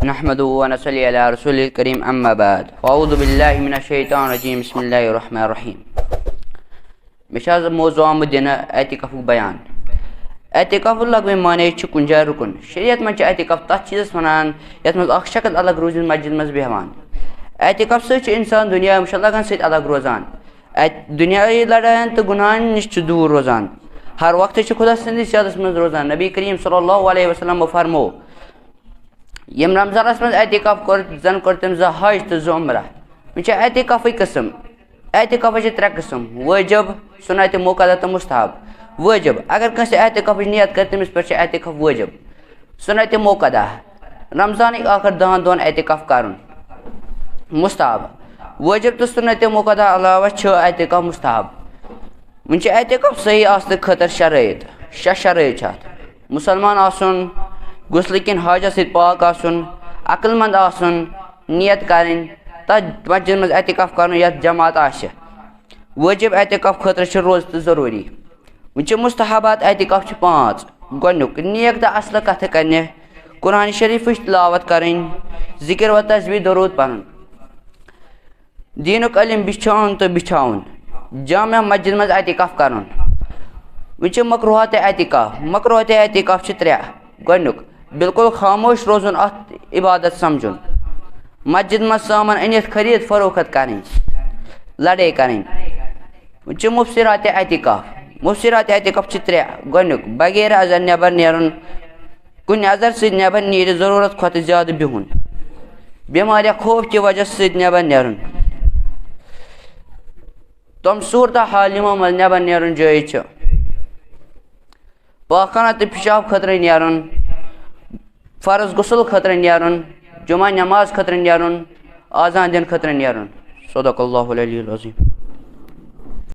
नहमदुहु व नसल्ली अला रसूलिल करीम अम्मा बाद अऊज़ु बिल्लाहि मिनश शैतानिर रजीम बिस्मिल्लाहिर रहमानिर रहीम। मिशाज मौजू आमद दिन एतिकाफुक बयान। एतिकाफ लगवे माने कुन जाय रुकन। शरीयत में एतिकाफ तथ चीज़ वनान यथ मज अख शक्ल अलग रोज मस्जिद मज बेहवान। एतिकाफ से इंसान दुनिया मुशल्लगन से अलग रोजान, दुनियाई लड़ायन तो गुनाहन निश दूर रोजान, हर वक्त खुदा सदिस यादस मज रोजान। नबी करीम सल्लल्लाहु अलैहि वसल्लम फरमो यम रमजानस मज एतिकाफ कर जन कर तम ज हज तो ज उम्रा। वह एतिकाफ कस्म। एतिकाफ त्रे कस्म, वाजिब, सुन्नत मुक्कदा तो मुस्तहब। वाजिब अगर कस एतिकाफ नियत कर तमिस पे एतिकाफ वाजिब। सुन्नत मुक्कदा रमजान आखिर 10 दोन एतिकाफ करन मुस्तहब। वाजिब तो सुन्नत मुक्कदा अलावा एतिकाफ मुस्तहब। वह एतिकाफ सही आसने खतर शराइत 6 शराइत मुसलमान आसन, गुस्ल किन हाजत से पाक आसन, अक्लमंद आसन, नियत करें तथ मस्जिद मज एतिकाफ कर यथ जमात आशे। वाजिब एतिकाफ खतर रोज तो जरूरी। वह मुस्तहबात एतिकाफ 5। गोनुक नेक तो असल कथ करने, कुरान शरीफ तिलावत करें, जिक्र व तस्बीह दरूद पढ़न, दीनुक इल्म बिछावन तो बिछावन, जामिया मस्जिद मज एतिकाफ कर। वह मकरूहात एतिकाफ। मकरूहात एतिकाफ 3। गोनुक बिल्कुल खामोश रोजन, अत इबादत समझुन, मस्जिद मज सामान अनित खरीद फरोख्त करें, लड़ाई करें। वह मुफसिरात एतिकाफ। मुफसिरात एतिकाफ 3। गोनुक बगैर अजर नबर नेरन, कुन अजर से नबर नीर जरूरत खुद ज्यादा बिहुन, बीमार खौफ की वजह से नबर नेरन, तम सूरत हालिमो मज नबर नेरन जायज, पाखाना तो पेशाब खतर नेरन, फर्ज गुसल खतर नेरन, जुमा नमाज खतर नेरन, आज़ान दिन खतर नेरन। सदक़ल्लाहुल अलीयुल अज़ीम।